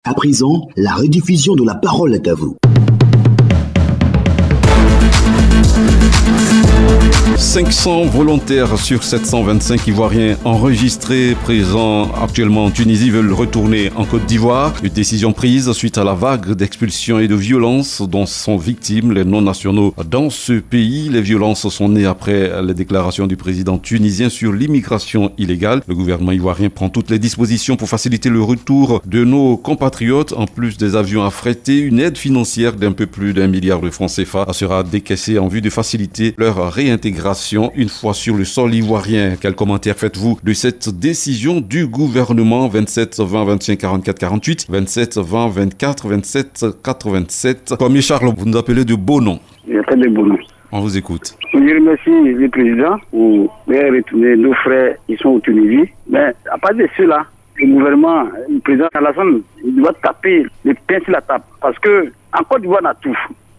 À présent, la rediffusion de la parole est à vous. 500 volontaires sur 725 Ivoiriens enregistrés présents actuellement en Tunisie veulent retourner en Côte d'Ivoire. Une décision prise suite à la vague d'expulsions et de violences dont sont victimes les non-nationaux dans ce pays. Les violences sont nées après les déclarations du président tunisien sur l'immigration illégale. Le gouvernement ivoirien prend toutes les dispositions pour faciliter le retour de nos compatriotes. En plus des avions affrétés, une aide financière d'un peu plus d'1 milliard de francs CFA sera décaissée en vue de faciliter leur réintégration une fois sur le sol ivoirien. Quel commentaire faites-vous de cette décision du gouvernement? 27 20 25 44 48, 27 20 24 27 87. Premier Charles, vous nous appelez de beaux noms. Je m'appelle de beaux noms. On vous écoute. Je remercie le président pour retourner nos frères qui sont au Tunisie. Mais à part de cela, le gouvernement, le président Alassane, il doit taper les pieds sur la table. Parce que en Côte d'Ivoire, on a tout.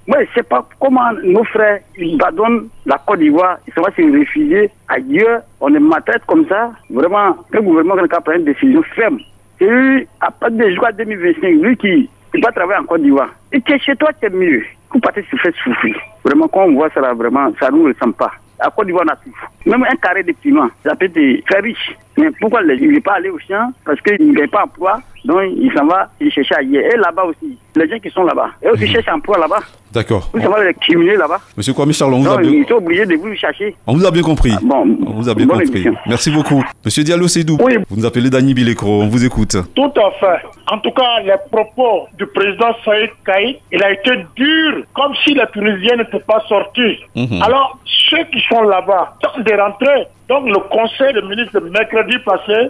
Moi, je ne sais pas comment nos frères ils abandonnent la Côte d'Ivoire, ils vont se réfugier ailleurs. On est maltraite comme ça. Vraiment, le gouvernement qui a pris une décision ferme. C'est lui, à partir de juin 2025, lui qui va travailler en Côte d'Ivoire. Et que chez toi, c'est mieux. Vous partez se faire souffrir. Vraiment, quand on voit ça là, vraiment, ça ne nous ressemble pas. À Côte d'Ivoire, on a tout. Même un carré de piment, ça peut te faire riche. Mais pourquoi il ne veut pas aller au champ? Parce qu'il ne gagne pas emploi. Donc, il s'en va, il cherche ailleurs. Et là-bas aussi, les gens qui sont là-bas, eux aussi cherchent emploi là-bas. D'accord. Vous savez les criminels là-bas. Monsieur Kwame Charles, on vous a bien... Ils sont obligés de vous chercher. On vous a bien compris. Bon, on vous a bien compris. Émission. Merci beaucoup. Monsieur Diallo Seydou, oui. Vous nous appelez Dany Bilekro, on vous écoute. Tout à fait. En tout cas, les propos du président Saïd Kaïd, il a été dur, comme si les Tunisiens n'étaient pas sortis. Alors, ceux qui sont là-bas, sont des rentrées. Donc, le conseil des ministres de mercredi passé,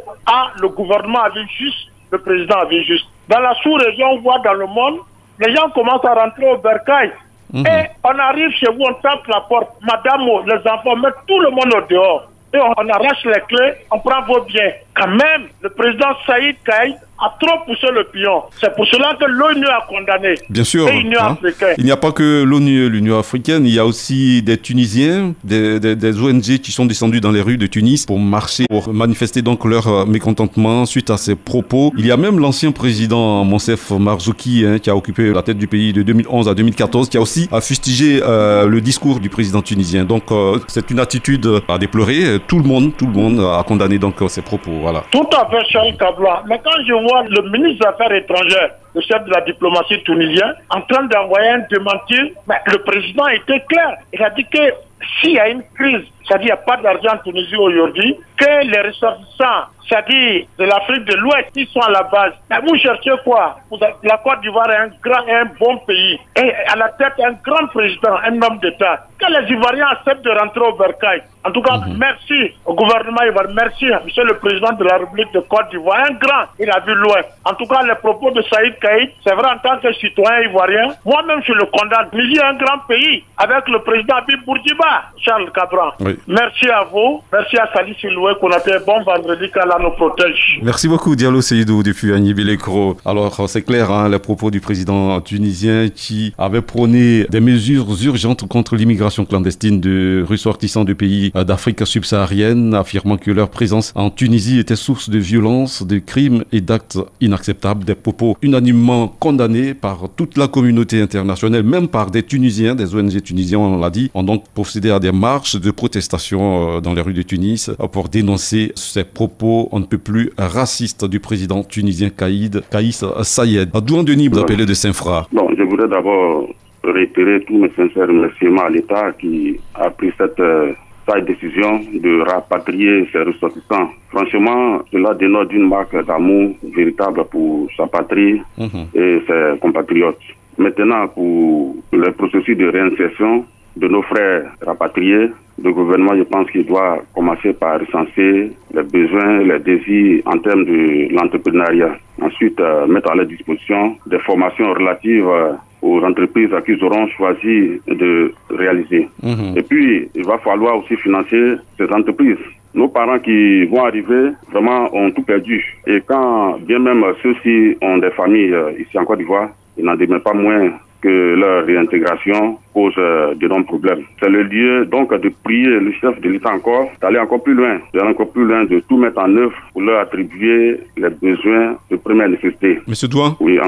le gouvernement avait juste, le président avait juste. Dans la sous-région, on voit dans le monde, les gens commencent à rentrer au bercail. Et on arrive chez vous, on tape la porte. Madame, les enfants mettent tout le monde au dehors. Et on arrache les clés, on prend vos biens. Quand même, le président Saïd Kaïd a trop poussé le pion. C'est pour cela que l'ONU a condamné. Bien sûr. Et l'Union africaine. Il n'y a pas que l'ONU et l'Union africaine, il y a aussi des Tunisiens, des ONG qui sont descendus dans les rues de Tunis pour marcher, pour manifester donc leur mécontentement suite à ces propos. Il y a même l'ancien président Monsef Marzouki qui a occupé la tête du pays de 2011 à 2014, qui a aussi fustigé le discours du président tunisien. Donc c'est une attitude à déplorer. Tout le monde a condamné donc ces propos. Voilà. Tout à fait, Charles Kabla. Mais quand je vois le ministre des Affaires étrangères, le chef de la diplomatie tunisienne, en train d'envoyer un démenti, le président était clair. Il a dit que s'il y a une crise, c'est-à-dire qu'il n'y a pas d'argent en Tunisie aujourd'hui, que les ressortissants, c'est-à-dire de l'Afrique de l'Ouest, qui sont à la base. Mais vous cherchez quoi? La Côte d'Ivoire est un bon pays. Et à la tête, un grand président, un homme d'État. Que les Ivoiriens acceptent de rentrer au bercail. En tout cas, merci au gouvernement ivoirien. Merci, monsieur le président de la République de Côte d'Ivoire. Un grand, il a vu loin. En tout cas, les propos de Saïd Kaïd, c'est vrai en tant que citoyen ivoirien. Moi-même, je le condamne. Tunisie est un grand pays avec le président Habib Bourguiba, Charles Cabran. Oui. Merci à vous. Merci à Salih Siloué qu'on a fait bon vendredi qu'Allah nous protège. Merci beaucoup, Diallo Seydou, depuis Agni Bilekro. Alors, c'est clair, les propos du président tunisien qui avait prôné des mesures urgentes contre l'immigration clandestine de ressortissants de pays d'Afrique subsaharienne, affirmant que leur présence en Tunisie était source de violences, de crimes et d'actes inacceptables. Des propos unanimement condamnés par toute la communauté internationale, même par des Tunisiens, des ONG tunisiens, on l'a dit, ont donc procédé à des marches de protestation dans les rues de Tunis pour dénoncer ces propos on ne peut plus racistes du président tunisien Kaïs Saïed. Douan Denis, vous appelez de Saint-Fra. Bon, je voudrais d'abord réitérer tous mes sincères remerciements à l'État qui a pris cette décision de rapatrier ses ressortissants. Franchement, cela dénote d'une marque d'amour véritable pour sa patrie et ses compatriotes. Maintenant, pour le processus de réinsertion de nos frères rapatriés, le gouvernement, je pense qu'il doit commencer par recenser les besoins, les désirs en termes de l'entrepreneuriat. Ensuite, mettre à leur disposition des formations relatives aux entreprises qu'ils auront choisi de réaliser. Et puis, il va falloir aussi financer ces entreprises. Nos parents qui vont arriver, vraiment, ont tout perdu. Et quand bien même ceux-ci ont des familles ici en Côte d'Ivoire, il n'en demeure pas moins que leur réintégration cause d'énormes problèmes. C'est le lieu donc de prier le chef de l'État encore, d'aller encore plus loin, de tout mettre en œuvre pour leur attribuer les besoins de première nécessité. Monsieur Douan? Oui,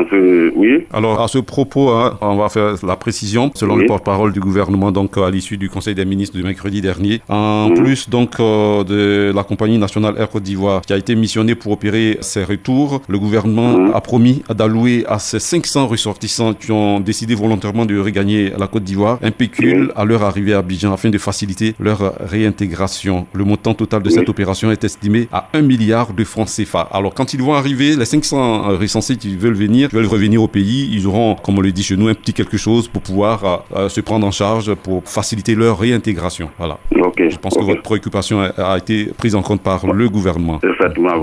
oui. Alors, à ce propos, on va faire la précision, selon le porte-parole du gouvernement, donc à l'issue du Conseil des ministres du mercredi dernier. En plus donc de la compagnie nationale Air Côte d'Ivoire qui a été missionnée pour opérer ses retours, le gouvernement a promis d'allouer à ces 500 ressortissants qui ont décidé volontairement de regagner la Côte d'Ivoire un pécule à leur arrivée à Abidjan afin de faciliter leur réintégration. Le montant total de cette opération est estimé à 1 milliard de francs CFA. Alors quand ils vont arriver, les 500 recensés qui veulent revenir au pays, ils auront, comme on le dit chez nous, un petit quelque chose pour pouvoir se prendre en charge pour faciliter leur réintégration. Voilà. Je pense que votre préoccupation a été prise en compte par le gouvernement.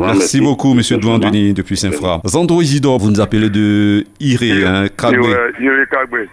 Merci beaucoup, M. Douan Denis, depuis Saint-Fra. Zandro Isidore, vous nous appelez de Iré, Kagbe.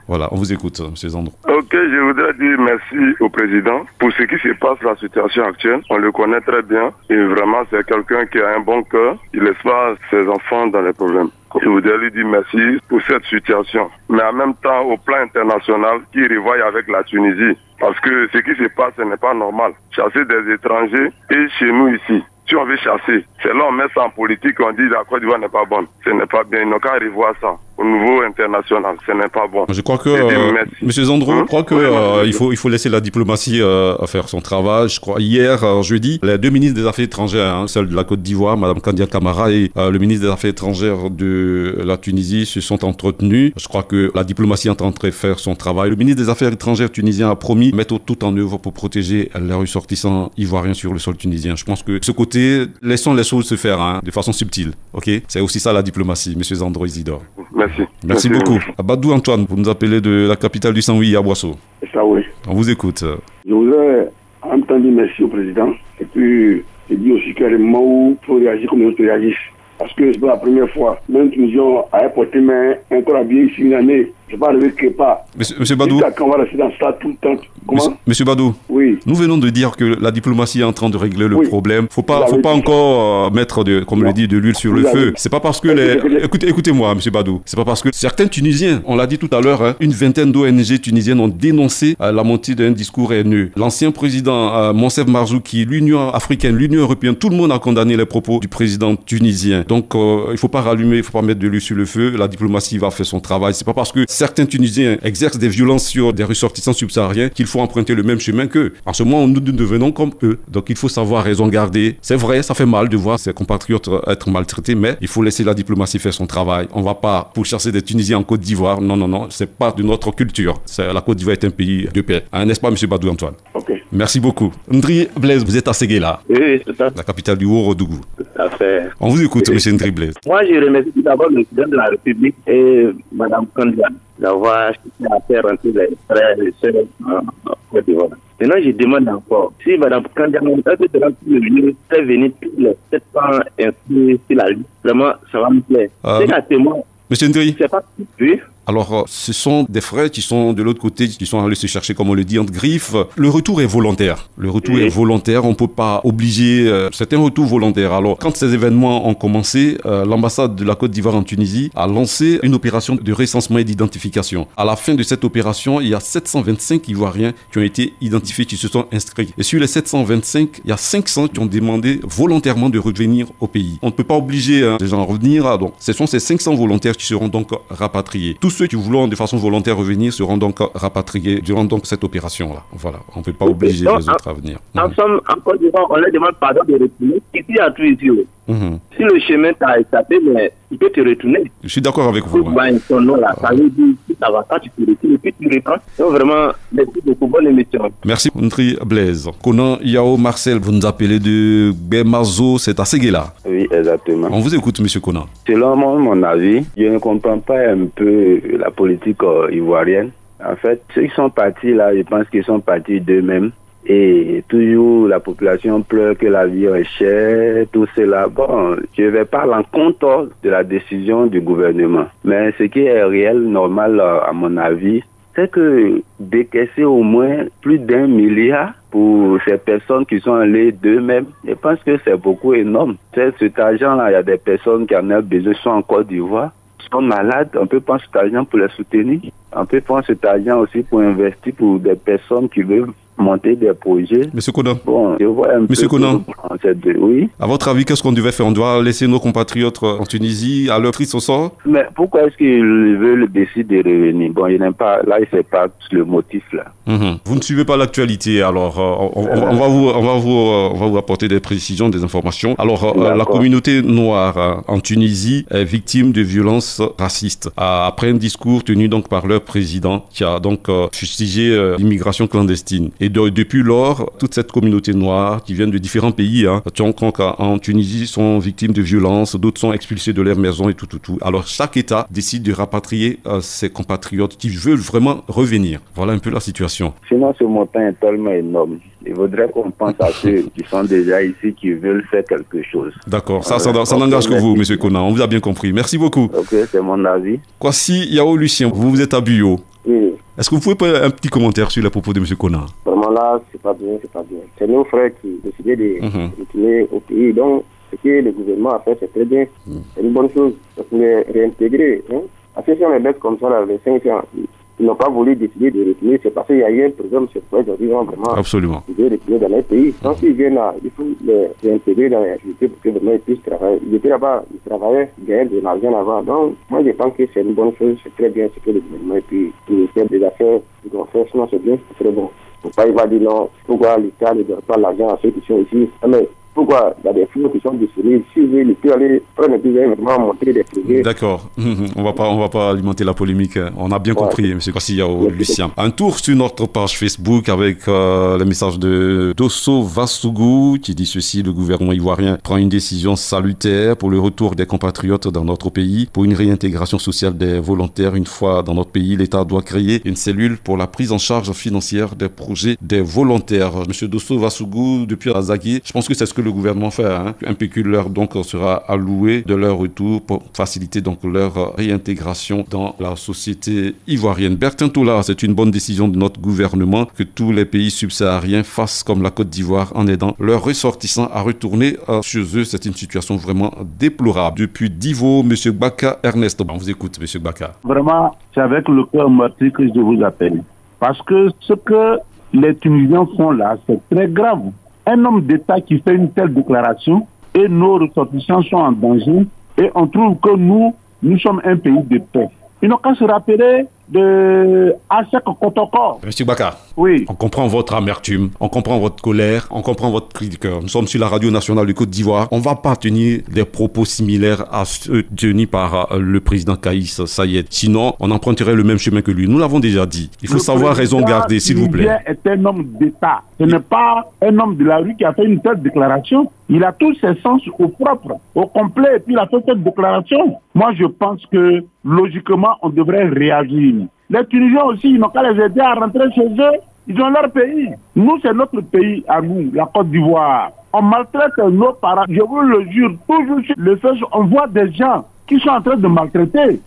Voilà, on vous écoute, M. Zandro. Ok, je voudrais dire merci au président pour ce qui se passe, la situation actuelle. On le connaît très bien et vraiment, c'est quelqu'un qui a un bon cœur. Il laisse pas ses enfants dans les problèmes. Je voudrais lui dire merci pour cette situation. Mais en même temps, au plan international, qui revoit avec la Tunisie. Parce que ce qui se passe, ce n'est pas normal. Chasser des étrangers et chez nous ici. Si on veut chasser, c'est là on met ça en politique, on dit la Côte d'Ivoire n'est pas bonne. Ce n'est pas bien, ils n'ont qu'à revoir ça. Au niveau international, ce n'est pas bon. Je crois que, M. Zandro, je crois que il faut laisser la diplomatie faire son travail. Je crois hier, jeudi, les deux ministres des Affaires étrangères, celle de la Côte d'Ivoire, Mme Kandia Camara, et le ministre des Affaires étrangères de la Tunisie se sont entretenus. Je crois que la diplomatie est en train de faire son travail. Le ministre des Affaires étrangères tunisien a promis de mettre tout en œuvre pour protéger les ressortissants ivoiriens sur le sol tunisien. Je pense que ce côté, laissons les choses se faire de façon subtile. Ok, c'est aussi ça la diplomatie, M. Zandro Isidore. Merci beaucoup. Abadou Antoine, vous nous appelez de la capitale du Saint-Louis à Boisseau. Ça, oui. On vous écoute. Je voudrais entendre merci au président. Et puis, je dis aussi qu'il y a des moments où il faut réagir comme les autres réagissent. Parce que c'est pas la première fois. Même Tunisiens a porté main, encore habillé ici une année. Je ne vais pas arriver quelque part. Monsieur Badou. On va rester dans ça tout le temps. Comment? Monsieur Badou. Oui. Nous venons de dire que la diplomatie est en train de régler le problème. Faut pas encore mettre comme le dit, de l'huile sur le feu. C'est pas parce que écoutez-moi, monsieur Badou. C'est pas parce que certains Tunisiens, on l'a dit tout à l'heure, une vingtaine d'ONG tunisiennes ont dénoncé la montée d'un discours haineux. L'ancien président Monsef Marzouki, l'Union africaine, l'Union européenne, tout le monde a condamné les propos du président tunisien. Donc il faut pas rallumer, il faut pas mettre de l'huile sur le feu. La diplomatie va faire son travail. C'est pas parce que certains Tunisiens exercent des violences sur des ressortissants subsahariens qu'il faut emprunter le même chemin qu'eux. En ce moment, nous devenons comme eux. Donc il faut savoir raison garder. C'est vrai, ça fait mal de voir ses compatriotes être maltraités, mais il faut laisser la diplomatie faire son travail. On va pas pourchasser des Tunisiens en Côte d'Ivoire. Non, c'est pas de notre culture. La Côte d'Ivoire est un pays de paix. N'est-ce pas, monsieur Badou Antoine? Ok. Merci beaucoup. Ndri Blaise, vous êtes à Séguéla. Oui, c'est ça. La capitale du Haut-Rodougou. Tout à fait. On vous écoute, monsieur Ndri Blaise. Moi, je remercie tout d'abord le président de la République et Mme Kandia d'avoir cherché à faire rentrer les frères et sœurs en Côte d'Ivoire. Maintenant, je demande encore, si Mme Kandia peut rentrer le lieu, fait venir tous les 700 inscrits sur la liste, vraiment, ça va me plaire. C'est à témoin. Monsieur Ndri. C'est pas oui. Alors, ce sont des frères qui sont de l'autre côté, qui sont allés se chercher, comme on le dit, entre griffes. Le retour est volontaire. Le retour est volontaire. On ne peut pas obliger. C'est un retour volontaire. Alors, quand ces événements ont commencé, l'ambassade de la Côte d'Ivoire en Tunisie a lancé une opération de recensement et d'identification. À la fin de cette opération, il y a 725 Ivoiriens qui ont été identifiés, qui se sont inscrits. Et sur les 725, il y a 500 qui ont demandé volontairement de revenir au pays. On ne peut pas obliger les gens à revenir. Donc, ce sont ces 500 volontaires qui seront donc rapatriés. Tous ceux qui voulont de façon volontaire revenir seront donc rapatriés durant donc cette opération-là. Voilà, on ne peut pas obliger les autres à venir. En somme, en Côte d'Ivoire, on leur demande pardon de retourner. Ici, à tout ici. Si le chemin t'a échappé, mais tu peux te retourner. Je suis d'accord avec vous. Ton nom là, ça veut dire si ça va pas, tu peux retourner, puis tu reprends. Donc vraiment, merci beaucoup, bonne émission. Merci, Ndri Blaise. Conan Yao Marcel, vous nous appelez de Bemazo, c'est à Séguéla. Oui, exactement. On vous écoute, monsieur Conan. Selon mon avis, je ne comprends pas un peu la politique ivoirienne. En fait, ceux qui sont partis là, je pense qu'ils sont partis d'eux-mêmes. Et toujours la population pleure que l'avion est cher, tout cela. Bon, je ne vais pas à l'encontre de la décision du gouvernement. Mais ce qui est réel, normal à mon avis, c'est que décaisser au moins plus d'1 milliard pour ces personnes qui sont allées d'eux-mêmes, je pense que c'est beaucoup énorme. Cet argent-là, il y a des personnes qui en ont besoin, sont en Côte d'Ivoire, sont malades, on peut prendre cet argent pour les soutenir. On peut prendre cet argent aussi pour investir pour des personnes qui veulent monter des projets. Monsieur Konan. Bon, je vois un Monsieur peu... Konan. Oui. À votre avis, qu'est-ce qu'on devait faire? On doit laisser nos compatriotes en Tunisie à leur triste sort? Mais pourquoi est-ce qu'ils veulent décider de revenir? Bon, il n'aime pas... Là, il ne sait pas le motif, là. Vous ne suivez pas l'actualité, alors on va vous apporter des précisions, des informations. Alors, la communauté noire en Tunisie est victime de violences racistes. Après un discours tenu donc par leur président, qui a donc fustigé l'immigration clandestine. Et depuis lors, toute cette communauté noire qui vient de différents pays, en Tunisie, sont victimes de violences, d'autres sont expulsés de leur maison et tout. Alors chaque État décide de rapatrier ses compatriotes qui veulent vraiment revenir. Voilà un peu la situation. Sinon, ce montant est tellement énorme. Il faudrait qu'on pense à ceux qui sont déjà ici, qui veulent faire quelque chose. D'accord, ça n'engage que vous, M. Konan. On vous a bien compris. Merci beaucoup. Ok, c'est mon avis. Kwasi Yao Lucien, vous êtes à Buyo. Oui. Est-ce que vous pouvez faire un petit commentaire sur les propos de M. Konan? Vraiment là, c'est pas bien. C'est nos frères qui décidaient de retourner au pays. Donc, ce que le gouvernement a fait, c'est très bien. C'est une bonne chose. On pourrait réintégrer. Parce que si on les laisse comme ça, là, les 5 ans, ils n'ont pas voulu décider de retourner. C'est parce qu'il y a eu un programme, c'est pour ils ont vraiment décidé de retourner dans leur pays. Donc, s'ils viennent là, il faut les réintégrer dans la société pour que vraiment ils puissent travailler. Ils étaient là-bas, ils travaillaient, ils gagnaient de l'argent là-bas. Donc, moi, je pense que c'est une bonne chose. C'est très bien ce que le gouvernement et puis le ministère des Affaires doivent faire. Sinon, c'est bien, c'est très bon. Il ne faut pas y va dire non. Pourquoi l'État ne donne pas l'argent à ceux qui sont ici? Mais pourquoi il y a des flux qui sont disponibles? Si vous voulez, aller prendre vraiment monter des projets. D'accord. On va pas alimenter la polémique. On a bien compris, M. Kwasi Yao Lucien. Un tour sur notre page Facebook avec le message de Dosso Vassougou qui dit ceci: le gouvernement ivoirien prend une décision salutaire pour le retour des compatriotes dans notre pays, pour une réintégration sociale des volontaires. Une fois dans notre pays, l'État doit créer une cellule pour la prise en charge financière des projets des volontaires. M. Dosso Vassougou, depuis Azagui, je pense que c'est ce que le gouvernement fait. Un pécule leur donc sera alloué de leur retour pour faciliter donc leur réintégration dans la société ivoirienne. Bertin Toula, c'est une bonne décision de notre gouvernement que tous les pays subsahariens fassent comme la Côte d'Ivoire en aidant leurs ressortissants à retourner chez eux. C'est une situation vraiment déplorable. Depuis Divo, M. Baka Ernest, on vous écoute, M. Baka. Vraiment, c'est avec le cœur meurtri que je vous appelle. Parce que ce que les Tunisiens font là, c'est très grave. Un homme d'État qui fait une telle déclaration et nos ressortissants sont en danger et on trouve que nous sommes un pays de paix. Ils n'ont qu'à se rappeler de Asek Kotoko. Monsieur Baka, oui. On comprend votre amertume, on comprend votre colère, on comprend votre cri de cœur. Nous sommes sur la radio nationale de Côte d'Ivoire. On ne va pas tenir des propos similaires à ceux tenus par le président Kaïs Sayed. Sinon, on emprunterait le même chemin que lui. Nous l'avons déjà dit. Il faut savoir raison garder, s'il vous plaît. Le président est un homme d'État. Ce n'est pas un homme de la rue qui a fait une telle déclaration. Il a tous ses sens au propre, au complet, et puis il a fait cette déclaration. Moi, je pense que, logiquement, on devrait réagir. Les Tunisiens aussi, ils n'ont qu'à les aider à rentrer chez eux. Ils ont leur pays. Nous, c'est notre pays à nous, la Côte d'Ivoire. On maltraite nos parents. Je vous le jure, toujours sur le fait, on voit des gens qui sont en train de maltraiter.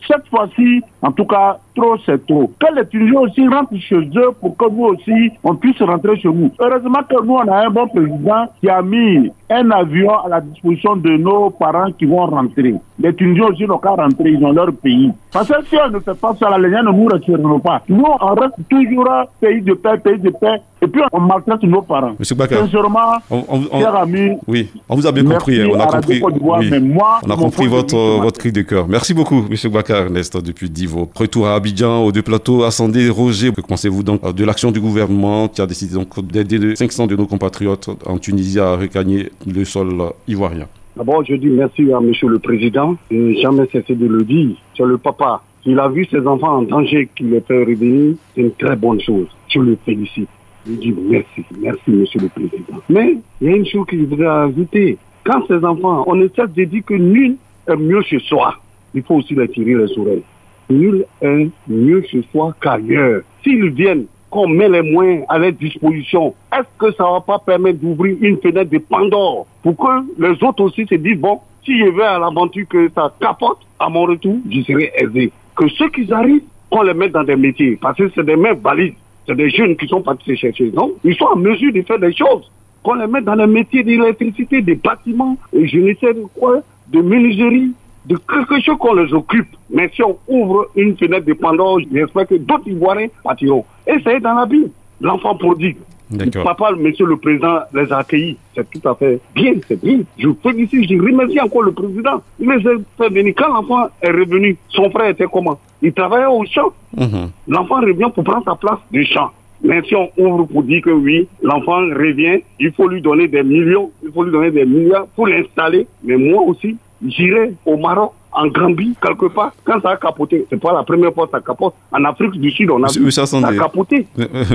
Cette fois-ci, en tout cas, trop c'est trop. Que les Tunisiens aussi rentrent chez eux pour que nous aussi, on puisse rentrer chez nous. Heureusement que nous, on a un bon président qui a mis un avion à la disposition de nos parents qui vont rentrer. Les Tunisiens aussi n'ont qu'à rentrer, ils ont leur pays. Parce que si on ne fait pas ça, les gens ne nous retireront pas. Nous, on reste toujours pays de paix, et puis on maltraite nos parents. Monsieur Baka, sincèrement, cher ami, oui, on vous a bien compris. On a compris, on a compris votre cri de cœur. Merci beaucoup, Monsieur Baka Ernest, depuis Divo. Retour à Abidjan, aux deux plateaux. Assandé Roger, que pensez-vous donc de l'action du gouvernement qui a décidé donc d'aider 500 de nos compatriotes en Tunisie à regagner le sol ivoirien? D'abord, je dis merci à Monsieur le Président. Je n'ai jamais cessé de le dire. C'est le papa. Il a vu ses enfants en danger, qu'il les fait revenir. C'est une très bonne chose. Je le félicite. Je dis merci Monsieur le Président. Mais il y a une chose que je voudrais ajouter. Quand ces enfants, on ne cesse de dire que nul est mieux chez soi. Il faut aussi les tirer les oreilles. Nul est mieux chez soi qu'ailleurs. S'ils viennent, qu'on met les moyens à leur disposition, est-ce que ça ne va pas permettre d'ouvrir une fenêtre de Pandore pour que les autres aussi se disent, bon, si je vais à l'aventure que ça capote, à mon retour, je serai aisé. Que ceux qui arrivent, qu'on les mette dans des métiers, parce que c'est des mains valides. C'est des jeunes qui sont partis se chercher. Non, ils sont en mesure de faire des choses. Qu'on les mette dans les métiers d'électricité, des bâtiments, et je ne sais quoi, de menuiserie. de quelque chose qu'on les occupe. Mais si on ouvre une fenêtre de Pandore, j'espère que d'autres Ivoiriens partiront. Et c'est dans la vie. L'enfant prodigue. Papa, monsieur le président, les a accueillis. C'est tout à fait bien, c'est bien. Je félicite, je remercie encore le président. Il les a fait venir. Quand l'enfant est revenu, son frère était comment? Il travaillait au champ. L'enfant revient pour prendre sa place du champ. Mais si on ouvre pour dire que oui, l'enfant revient, il faut lui donner des millions, il faut lui donner des milliards pour l'installer. Mais moi aussi, j'irai au Maroc, en Gambie, quelque part, quand ça a capoté. C'est pas la première fois que ça capote. En Afrique du Sud, on a vu ça a capoté.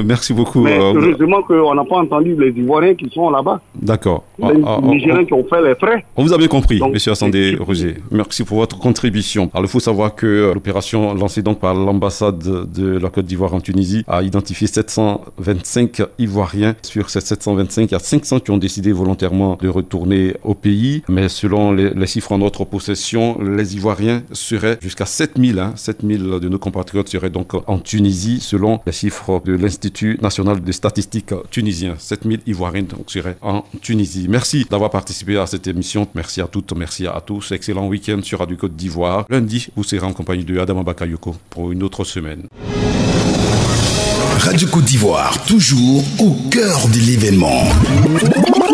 Merci beaucoup. Mais heureusement qu'on n'a pas entendu les Ivoiriens qui sont là-bas. D'accord. Les Nigériens qui ont fait les frais. On vous a bien compris, monsieur Assandé Roger. Merci pour votre contribution. Alors, il faut savoir que l'opération lancée donc par l'ambassade de la Côte d'Ivoire en Tunisie a identifié 725 Ivoiriens. Sur ces 725, il y a 500 qui ont décidé volontairement de retourner au pays. Mais selon les chiffres en notre possession, les Ivoiriens seraient jusqu'à 7000. 7000 de nos compatriotes seraient donc en Tunisie, selon les chiffres de l'Institut national de statistiques tunisien. 7000 Ivoiriens donc seraient en Tunisie. Merci d'avoir participé à cette émission. Merci à toutes, merci à tous. Excellent week-end sur Radio Côte d'Ivoire. Lundi, vous serez en compagnie de Adama Bakayoko pour une autre semaine. Radio Côte d'Ivoire, toujours au cœur de l'événement.